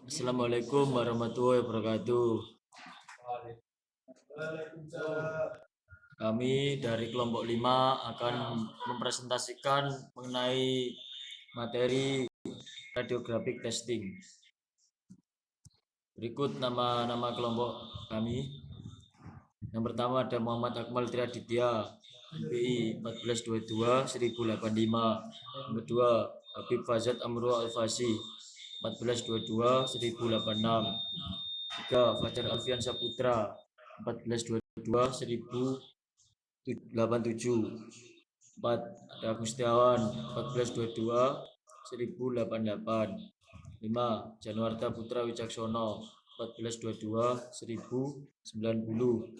Assalamualaikum warahmatullahi wabarakatuh. Kami dari kelompok 5 akan mempresentasikan mengenai materi radiographic testing. Berikut nama-nama kelompok kami. Yang pertama ada Muhammad Akmal Triaditya, MPI 1422 1085. Yang kedua Habib Fazat Amro Alfasi 1422 1086. 3 Fajar Alfian Saputra 1422 1087. 4 ada Agustiawan 1422 1088. 5 Januarta Putra Wicaksono 1422 1090.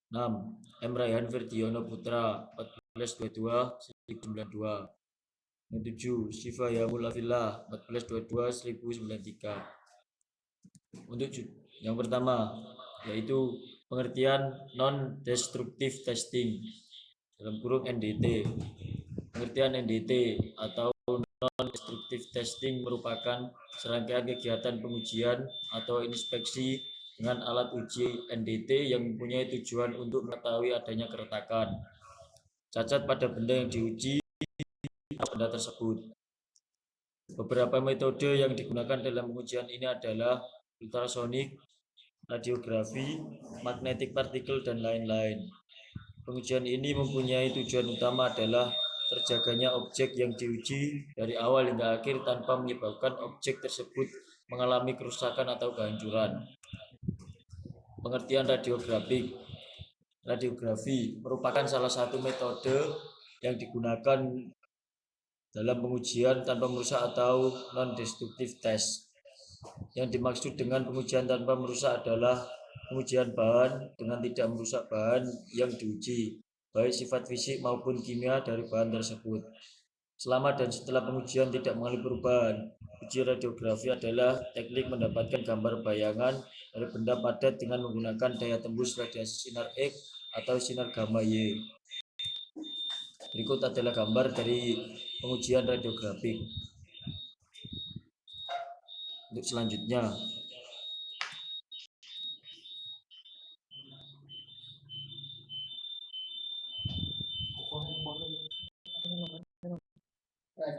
6 M Raihan Ferdiono Putra 1422 1092. 7 Syifa Yamul Afillah 1422 1093. Untuk yang pertama yaitu pengertian non destructive testing dalam kurung NDT. Pengertian NDT atau non destructive testing merupakan serangkaian kegiatan pengujian atau inspeksi dengan alat uji NDT yang mempunyai tujuan untuk mengetahui adanya keretakan, cacat pada benda yang diuji atau benda tersebut. Beberapa metode yang digunakan dalam pengujian ini adalah ultrasonik, radiografi, magnetic particle, dan lain-lain. Pengujian ini mempunyai tujuan utama adalah terjaganya objek yang diuji dari awal hingga akhir tanpa menyebabkan objek tersebut mengalami kerusakan atau kehancuran. Pengertian radiografi merupakan salah satu metode yang digunakan dalam pengujian tanpa merusak atau non-destructive test. Yang dimaksud dengan pengujian tanpa merusak adalah pengujian bahan dengan tidak merusak bahan yang diuji, baik sifat fisik maupun kimia dari bahan tersebut. Selama dan setelah pengujian tidak mengalami perubahan. Uji radiografi adalah teknik mendapatkan gambar bayangan dari benda padat dengan menggunakan daya tembus radiasi sinar X atau sinar gamma Y. Berikut adalah gambar dari pengujian radiografik. Untuk selanjutnya,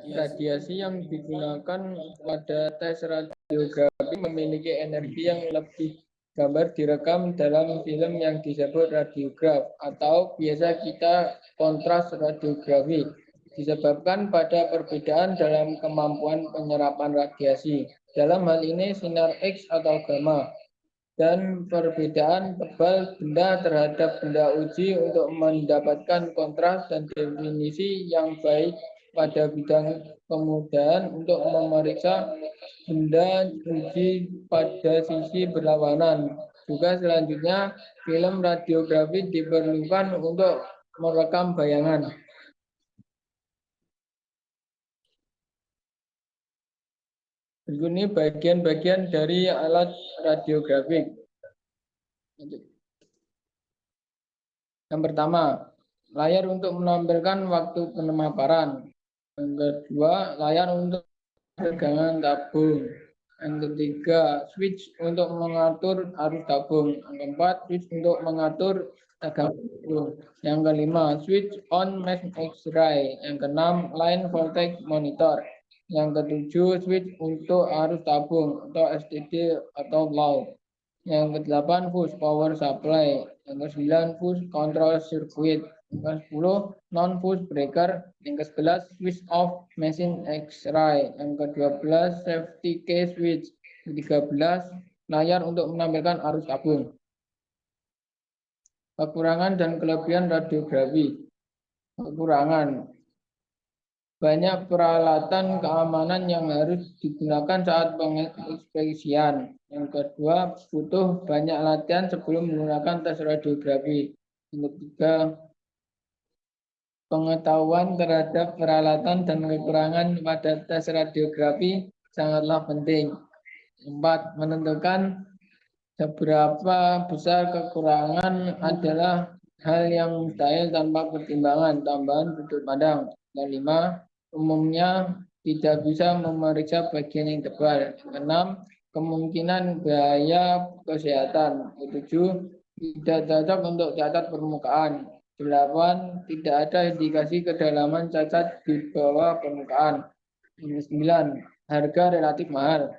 radiasi yang digunakan pada tes radiografi memiliki energi yang lebih. Gambar direkam dalam film yang disebut radiograf atau biasa kita kontras radiografi, disebabkan pada perbedaan dalam kemampuan penyerapan radiasi. Dalam hal ini sinar X atau gamma, dan perbedaan tebal benda terhadap benda uji untuk mendapatkan kontras dan definisi yang baik pada bidang kemudahan untuk memeriksa benda uji pada sisi berlawanan. Juga selanjutnya, film radiografi diperlukan untuk merekam bayangan. Berikut ini bagian-bagian dari alat radiografik. Yang pertama, layar untuk menampilkan waktu pemaparan. Yang kedua, layar untuk tegangan tabung. Yang ketiga, switch untuk mengatur arus tabung. Yang keempat, switch untuk mengatur tegangan tabung. Yang kelima, switch on mass X-ray. Yang keenam, line voltage monitor. Yang ketujuh, switch untuk arus tabung atau STD atau low. Yang ke-8 push power supply, yang ke-9 push control circuit, yang ke-10 non push breaker, yang ke-11 switch off machine X-ray, yang ke-12 safety key switch, yang ke-13 layar untuk menampilkan arus tabung. Kekurangan dan kelebihan radiografi. Kekurangan: banyak peralatan keamanan yang harus digunakan saat penginspeksian. Yang kedua, butuh banyak latihan sebelum menggunakan tes radiografi. Yang ketiga, Pengetahuan terhadap peralatan dan kekurangan pada tes radiografi sangatlah penting. 4. Menentukan seberapa besar kekurangan adalah hal yang mustahil tanpa pertimbangan tambahan sudut pandang. Dan 5. Umumnya tidak bisa memeriksa bagian yang tebal. 6. Kemungkinan bahaya kesehatan. 7. Tidak cocok untuk cacat permukaan. 8. Tidak ada indikasi kedalaman cacat di bawah permukaan. 9. Harga relatif mahal.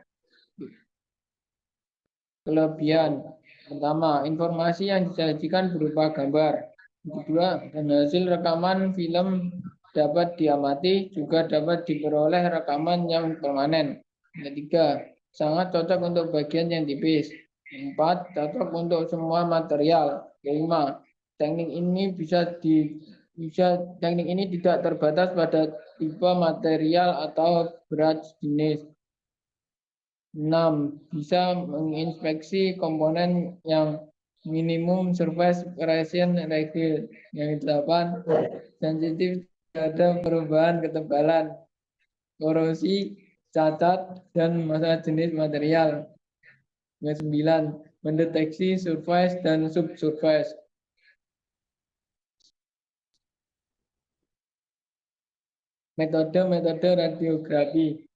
Kelebihan. Pertama, informasi yang disajikan berupa gambar. Kedua, dan hasil rekaman film dapat diamati, juga dapat diperoleh rekaman yang permanen. Ketiga, sangat cocok untuk bagian yang tipis. 4. Cocok untuk semua material. 5. Teknik ini teknik ini tidak terbatas pada tipe material atau berat jenis. 6. Bisa menginspeksi komponen yang minimum surface corrosion reveal. Yang 8. Sensitif terhadap perubahan ketebalan, korosi, cacat, dan masa jenis material. Yang 9. Mendeteksi surface dan subsurface. Metode-metode radiografi.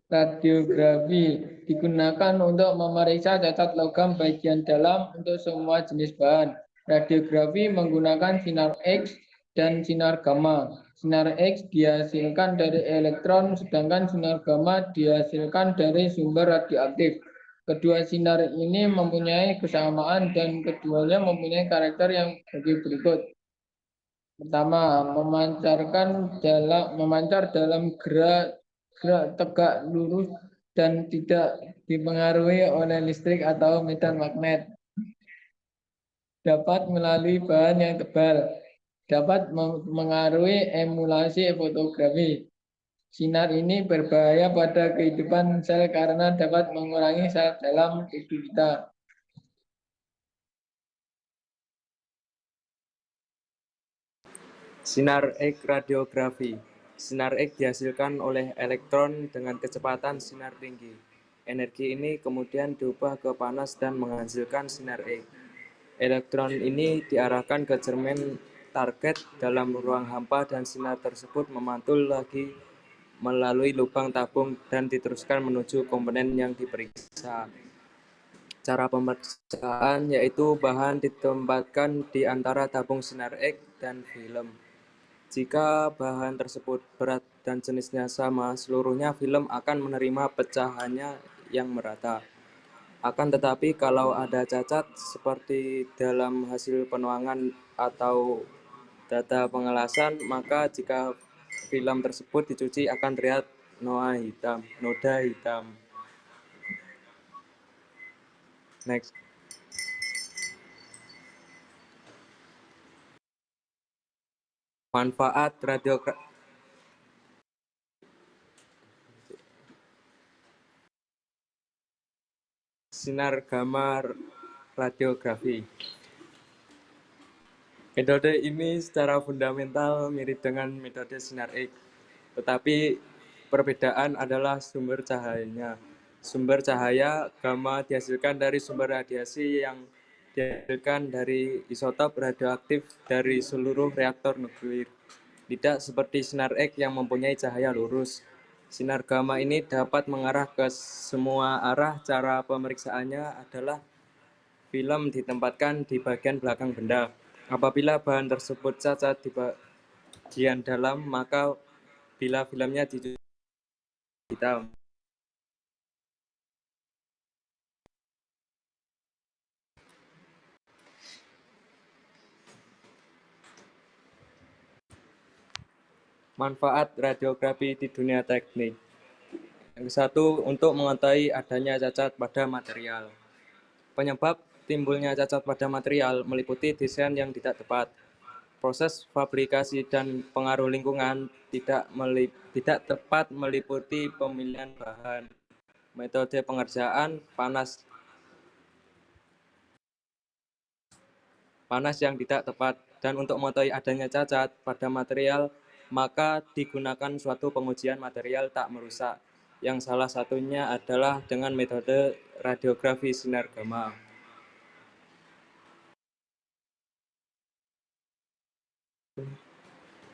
Radiografi digunakan untuk memeriksa cacat logam bagian dalam untuk semua jenis bahan. Radiografi menggunakan sinar X dan sinar gamma. Sinar X dihasilkan dari elektron, sedangkan sinar gamma dihasilkan dari sumber radioaktif. Kedua sinar ini mempunyai kesamaan dan keduanya mempunyai karakter yang berikut. Pertama, memancar dalam gerak tegak lurus dan tidak dipengaruhi oleh listrik atau medan magnet. Dapat melalui bahan yang tebal. Dapat mengaruhi emulasi fotografi. Sinar ini berbahaya pada kehidupan sel karena dapat mengurangi sel dalam tubuh kita. Sinar X radiografi. Sinar X dihasilkan oleh elektron dengan kecepatan sinar tinggi. Energi ini kemudian diubah ke panas dan menghasilkan sinar X. Elektron ini diarahkan ke cermin target dalam ruang hampa dan sinar tersebut memantul lagi melalui lubang tabung dan diteruskan menuju komponen yang diperiksa. Cara pemeriksaan yaitu bahan ditempatkan di antara tabung sinar X dan film. Jika bahan tersebut berat dan jenisnya sama, seluruhnya film akan menerima pecahannya yang merata. Akan tetapi kalau ada cacat seperti dalam hasil penuangan atau data pengelasan, maka jika film tersebut dicuci akan terlihat noda hitam. Next. Manfaat radiografi. Sinar gamma radiografi. Metode ini secara fundamental mirip dengan metode sinar X, tetapi perbedaan adalah sumber cahayanya. Sumber cahaya gamma dihasilkan dari sumber radiasi yang dihasilkan dari isotop radioaktif dari seluruh reaktor nuklir. Tidak seperti sinar X yang mempunyai cahaya lurus. Sinar gamma ini dapat mengarah ke semua arah. Cara pemeriksaannya adalah film ditempatkan di bagian belakang benda. Apabila bahan tersebut cacat di bagian dalam, maka bila filmnya dicuci hitam. Manfaat radiografi di dunia teknik. Yang satu, untuk mengetahui adanya cacat pada material. Penyebab timbulnya cacat pada material meliputi desain yang tidak tepat, proses fabrikasi dan pengaruh lingkungan tidak tepat meliputi pemilihan bahan, metode pengerjaan, panas yang tidak tepat, dan untuk mengetahui adanya cacat pada material, maka digunakan suatu pengujian material tak merusak, yang salah satunya adalah dengan metode radiografi sinar gamma.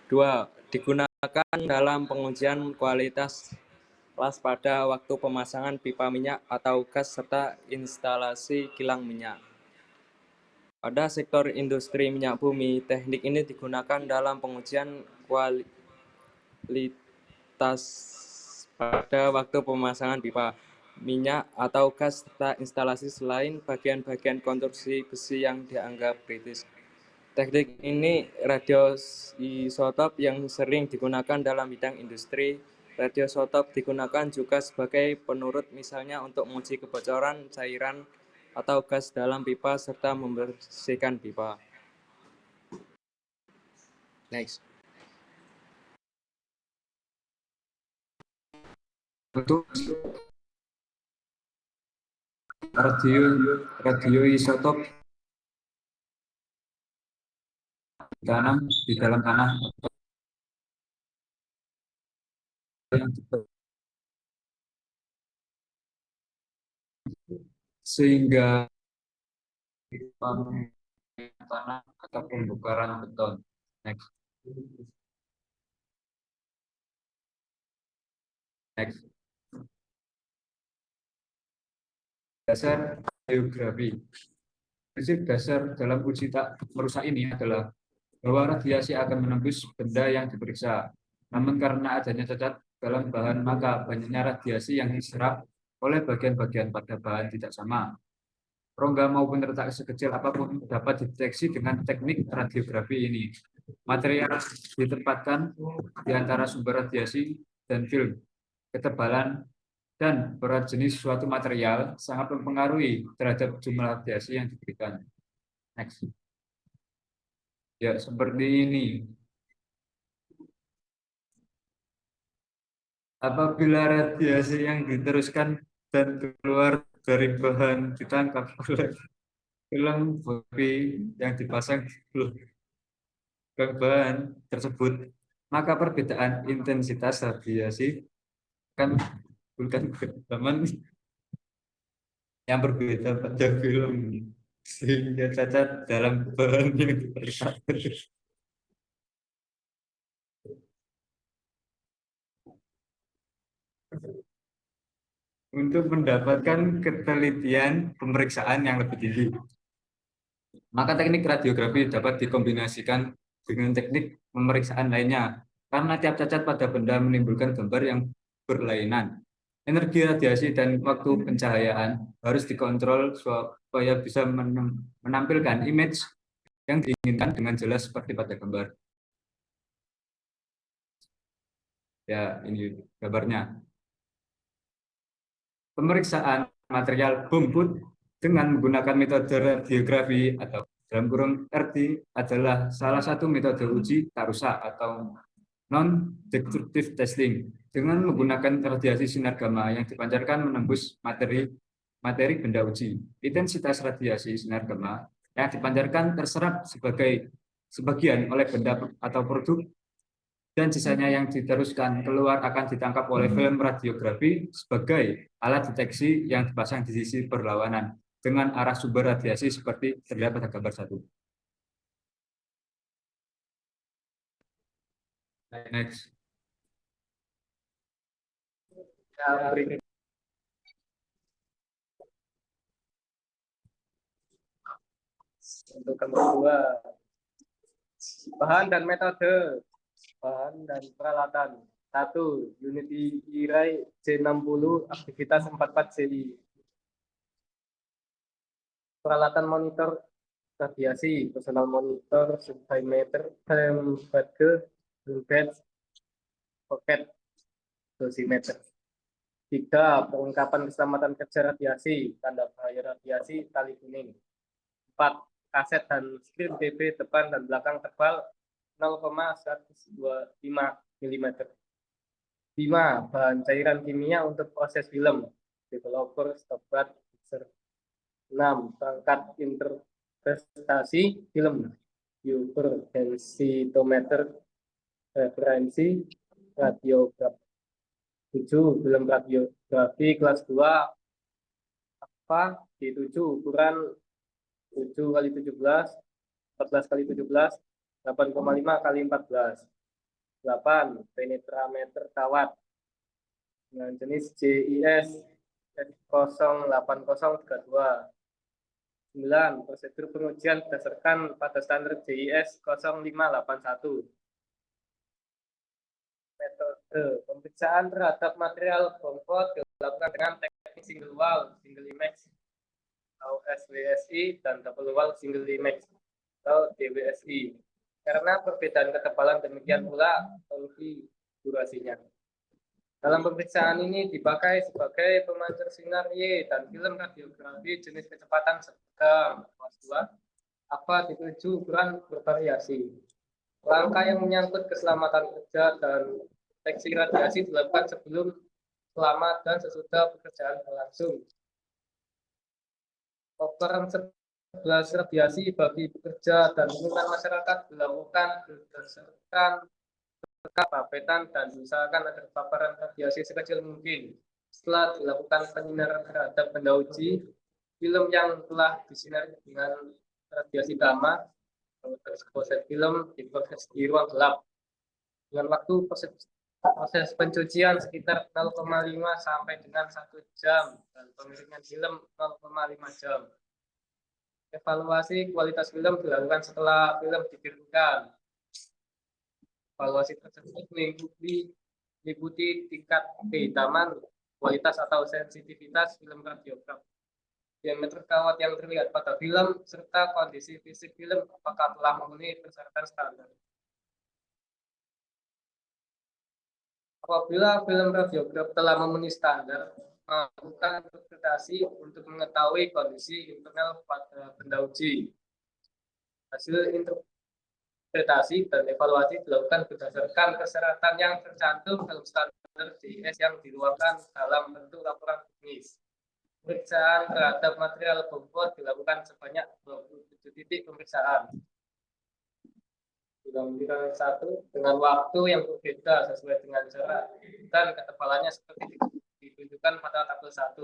Dua, digunakan dalam pengujian kualitas las pada waktu pemasangan pipa minyak atau gas serta instalasi kilang minyak. Pada sektor industri minyak bumi, teknik ini digunakan dalam pengujian kualitas pada waktu pemasangan pipa minyak atau gas serta instalasi selain bagian-bagian konstruksi besi yang dianggap kritis. Teknik ini radioisotop yang sering digunakan dalam bidang industri. Radioisotop digunakan juga sebagai penurut, misalnya untuk menguji kebocoran cairan atau gas dalam pipa serta membersihkan pipa. Next. Untuk radioisotop ditanam di dalam tanah sehingga tanah atau pembongkaran beton. Next. Next. Dasar radiografi. Prinsip dasar dalam uji tak merusak ini adalah bahwa radiasi akan menembus benda yang diperiksa. Namun karena adanya cacat dalam bahan, maka banyaknya radiasi yang diserap oleh bagian-bagian pada bahan tidak sama. Rongga maupun retak sekecil apapun dapat dideteksi dengan teknik radiografi ini. Material ditempatkan di antara sumber radiasi dan film. Ketebalan dan berat jenis suatu material sangat mempengaruhi terhadap jumlah radiasi yang diberikan. Next. Ya, seperti ini. Apabila radiasi yang diteruskan dan keluar dari bahan ditangkap oleh film bodi yang dipasang di bahan tersebut, maka perbedaan intensitas radiasi akan menimbulkan kedalaman yang berbeda pada film, sehingga cacat dalam bahan yang diperiksa. Untuk mendapatkan ketelitian pemeriksaan yang lebih tinggi, maka teknik radiografi dapat dikombinasikan dengan teknik pemeriksaan lainnya, karena tiap cacat pada benda menimbulkan gambar yang berlainan. Energi radiasi dan waktu pencahayaan harus dikontrol supaya bisa menampilkan image yang diinginkan dengan jelas seperti pada gambar. Ya, ini gambarnya. Pemeriksaan material bumbut dengan menggunakan metode radiografi atau dalam kurung RD adalah salah satu metode uji tak rusak atau non-destructive testing dengan menggunakan radiasi sinar gamma yang dipancarkan menembus materi benda uji. Intensitas radiasi sinar gamma yang dipancarkan terserap sebagian oleh benda atau produk, dan sisanya yang diteruskan keluar akan ditangkap oleh film radiografi sebagai alat deteksi yang dipasang di sisi berlawanan dengan arah sumber radiasi seperti terlihat pada gambar 1. Next. Untuk kedua, bahan dan metode. Bahan dan peralatan. 1. Unity Irai C60 aktivitas 44 CI. Peralatan monitor radiasi, personal monitor, subdimeter, batge, bulbet, pocket, dosimeter. 3. Perlengkapan keselamatan kerja radiasi, tanda bahaya radiasi, tali kuning. 4. Kaset dan screen TV depan dan belakang tebal 0,125 mm. 5. Bahan cairan kimia untuk proses film, developer, stopbat, mixer. 6. Perangkat interpretasi film, viewer densitometer, referensi radiografi. 7. Film radiografi kelas 2 apa D7 ukuran 7 kali 17, 14 kali 17, 8,5 kali 14. 8. Penetrameter kawat dengan jenis JIS 08032. 9. Prosedur pengujian berdasarkan pada standar JIS 0581. Metode pemeriksaan terhadap material bongkot dilakukan dengan teknik single wall, single image atau SWSI dan double wall single image atau DWSI. Karena perbedaan ketebalan demikian pula solusi durasinya. Dalam pemeriksaan ini dipakai sebagai pemancar sinar Y dan film radiografi jenis kecepatan sedang kelas 2 apa dituju ukuran bervariasi. Langkah yang menyangkut keselamatan kerja dan deteksi radiasi dilakukan sebelum, selama, dan sesudah pekerjaan berlangsung. Operan 11 radiasi bagi pekerja dan lingkungan masyarakat dilakukan berdasarkan bapetan dan diusahakan agar paparan radiasi sekecil mungkin. Setelah dilakukan penyinaran terhadap benda uji, film yang telah disinari dengan radiasi gamma proses film diproses di ruang gelap dengan waktu proses pencucian sekitar 0,5 sampai dengan 1 jam dan pengeringan film 0,5 jam. Evaluasi kualitas film dilakukan setelah film dikirimkan. Evaluasi tersebut meliputi tingkat kehitaman, kualitas atau sensitivitas film radiograf, diameter kawat yang terlihat pada film, serta kondisi fisik film apakah telah memenuhi persyaratan standar. Apabila film radiograf telah memenuhi standar, melakukan interpretasi untuk mengetahui kondisi internal pada benda uji. Hasil interpretasi dan evaluasi dilakukan berdasarkan persyaratan yang tercantum dalam standar JIS yang diluarkan dalam bentuk laporan teknis. Pemeriksaan terhadap material bongkot dilakukan sebanyak 27 titik pemeriksaan. Bilangan 1 dengan waktu yang berbeda sesuai dengan jarak dan ketebalannya seperti ditunjukkan pada tabel 1.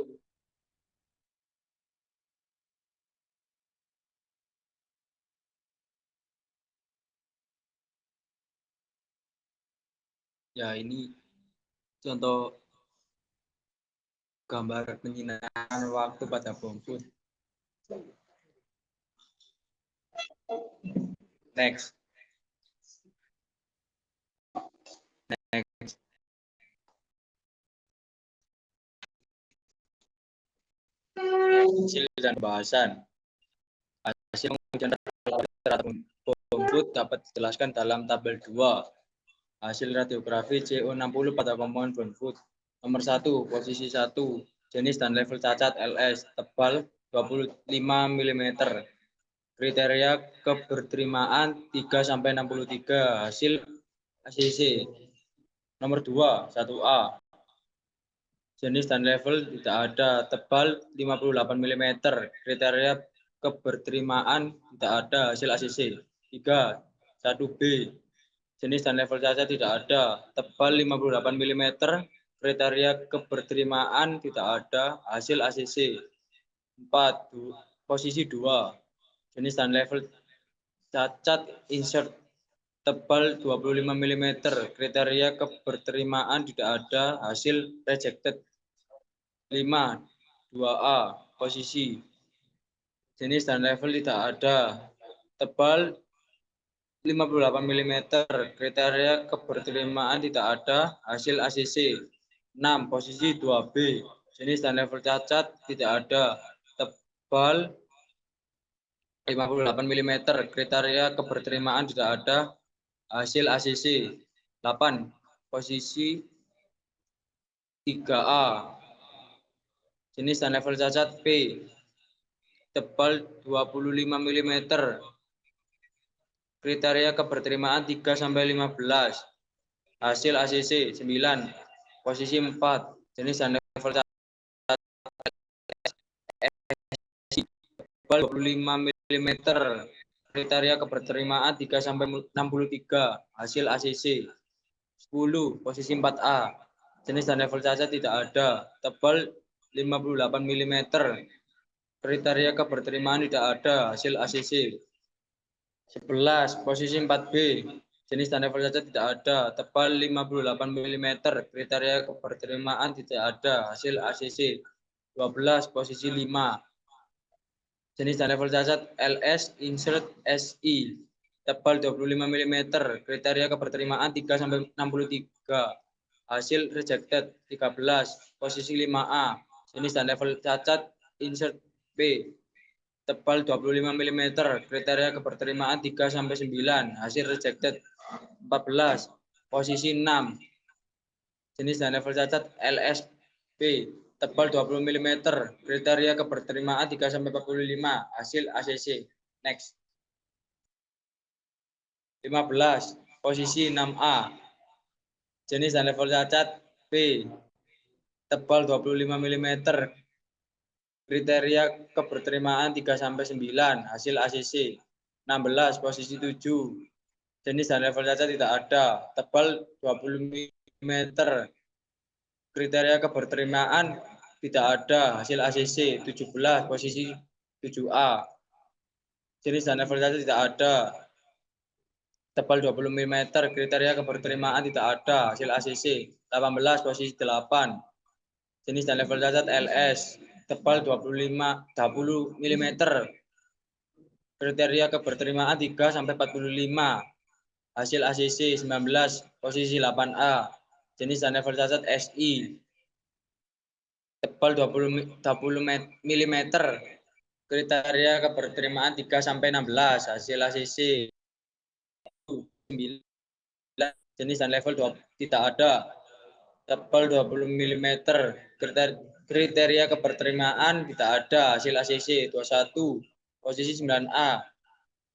Ya, ini contoh gambar penyinaran waktu pada bongkot. Next. Hasil dan bahasan. Hasil pengujian terhadap bongkot dapat dijelaskan dalam tabel 2. Hasil radiografi CO60 pada komponen bongkot. Nomor 1, posisi 1, jenis dan level cacat LS, tebal 25 mm. Kriteria keberterimaan 3-63, hasil ACC. Nomor 2, 1A. Jenis dan level tidak ada, tebal 58 mm. Kriteria keberterimaan tidak ada, hasil ACC. 3, 1B. Jenis dan level cacat tidak ada, tebal 58 mm. Kriteria keberterimaan tidak ada, hasil ACC. 4. Posisi 2. Jenis dan level cacat insert, tebal 25 mm. Kriteria keberterimaan tidak ada, hasil rejected. 5. 2A. Posisi. Jenis dan level tidak ada, tebal 58 mm. Kriteria keberterimaan tidak ada, hasil ACC. 6. Posisi 2B. Jenis dan level cacat tidak ada, tebal 58 mm. Kriteria keberterimaan tidak ada, hasil ACC. 8. Posisi 3A. Jenis dan level cacat P. Tebal 25 mm. Kriteria keberterimaan 3-15. Hasil ACC 9. Posisi 4. Jenis dan level cacat tebal 25 mm. kriteria keberterimaan 3-63, hasil ACC. 10, posisi 4A, jenis dan level cacat tidak ada, tebal 58 mm, kriteria keberterimaan tidak ada, hasil ACC. 11, posisi 4B, jenis dan level cacat tidak ada, tebal 58 mm, kriteria keberterimaan tidak ada, hasil ACC. 12, posisi 5, jenis dan level cacat LS insert SI, tebal 25 mm, kriteria keberterimaan 3-63, hasil rejected. 13, posisi 5A, jenis dan level cacat insert P, tebal 25 mm, kriteria keberterimaan 3-9, hasil rejected. 14, posisi 6, jenis dan level cacat LSP, tebal 20 mm, kriteria keberterimaan 3-45, hasil ACC. Next. 15, posisi 6A, jenis dan level cacat P, tebal 25 mm, kriteria keberterimaan 3-9, hasil ACC. 16, posisi 7, jenis dan level cacat tidak ada, tebal 20 mm, kriteria keberterimaan tidak ada, hasil ACC. 17, posisi 7A, jenis dan level cacat tidak ada, tebal 20 mm, kriteria keberterimaan tidak ada, hasil ACC. 18, posisi 8, jenis dan level cacat LS, tebal 20 mm, kriteria keberterimaan 3-45, hasil ACC. 19, posisi 8A, jenis dan level cacat SI, tebal 20 mm, kriteria keberterimaan 3-16, hasil ACC. 9, jenis dan level tidak ada, tebal 20 mm, kriteria keberterimaan tidak ada, hasil ACC. 21, posisi 9A,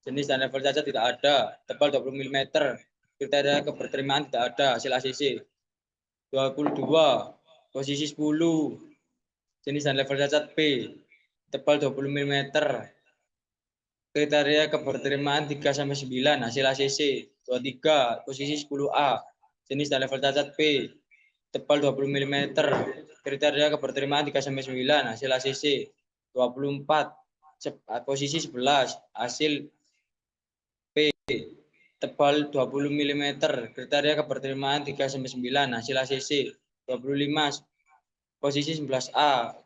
jenis dan level cacat tidak ada, tebal 20 mm, kriteria keberterimaan tidak ada, hasil ACC. 22, posisi 10, jenis dan level cacat P, tebal 20 mm, kriteria keberterimaan 3-9, hasil ACC. 23, posisi 10A, jenis dan level cacat P, tebal 20 mm, kriteria keberterimaan 3-9, hasil ACC. 24, posisi 11, hasil P, tebal 20 mm, kriteria keberterimaan 3-9, hasil ACC. 25, posisi 11A,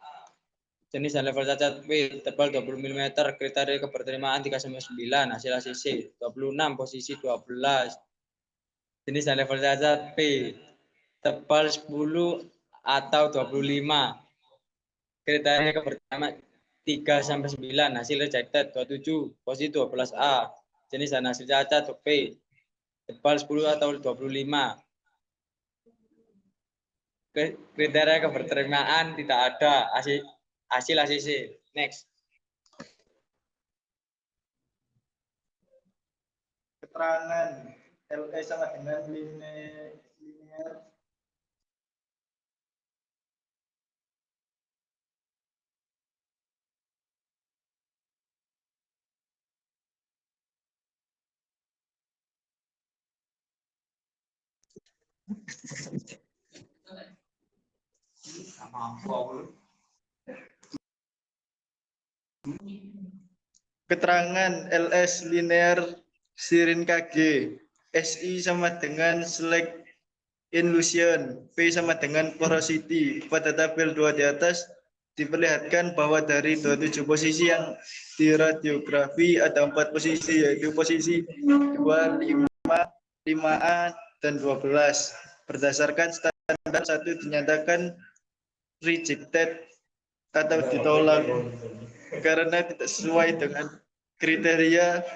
jenis dan level cacat P, tebal 20 mm, kriteria keberterimaan 3-9, hasil ACC. 26, posisi 12, jenis dan level cacat P, tebal 10 atau 25, kriteria keberterimaan 3-9, hasil rejected. 27, posisi 12A, jenis dan hasil cacat P, tebal 10 atau 25, kriteria keberterimaan tidak ada, hasil ACC. Next. Keterangan LE sama dengan linear keterangan LS linear sirin KG, SI sama dengan select illusion, P sama dengan porosity. Pada tabel 2 di atas diperlihatkan bahwa dari 27 posisi yang di radiografi ada 4 posisi, yaitu posisi 2, 5, 5A, dan 12. Berdasarkan standar 1 dinyatakan rejected atau ditolak karena tidak sesuai dengan kriteria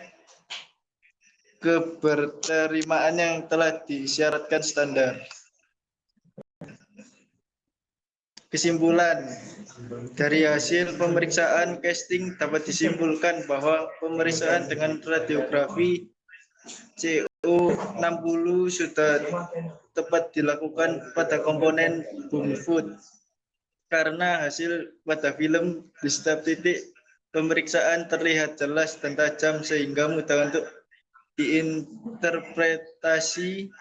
keberterimaan yang telah disyaratkan standar. Kesimpulan, dari hasil pemeriksaan casting dapat disimpulkan bahwa pemeriksaan dengan radiografi CO60 sudah tepat dilakukan pada komponen boom food karena hasil pada film di setiap titik Pemeriksaan terlihat jelas dan tajam sehingga mudah untuk diinterpretasi.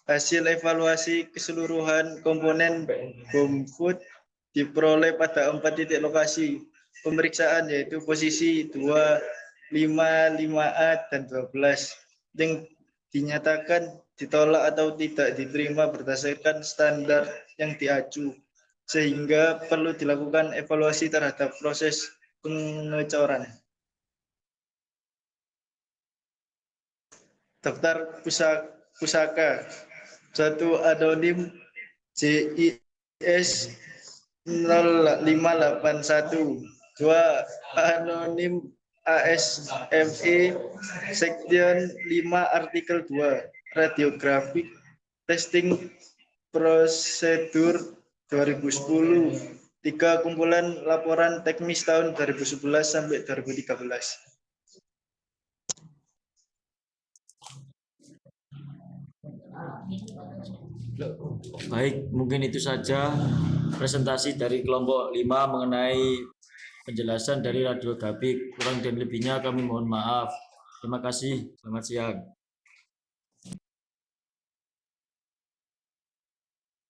Hasil evaluasi keseluruhan komponen bom food diperoleh pada 4 titik lokasi pemeriksaan, yaitu posisi 2, 5, 5A, dan 12 yang dinyatakan ditolak atau tidak diterima berdasarkan standar yang diacu, sehingga perlu dilakukan evaluasi terhadap proses pengecoran. Daftar pusaka 1 anonim JIS 0581, 2 anonim ASME Section 5 artikel 2 radiographic testing prosedur 2010, 3 kumpulan laporan teknis tahun 2011 sampai 2013. Baik, mungkin itu saja presentasi dari kelompok 5 mengenai penjelasan dari radiografi. Kurang dan lebihnya kami mohon maaf. Terima kasih. Selamat siang.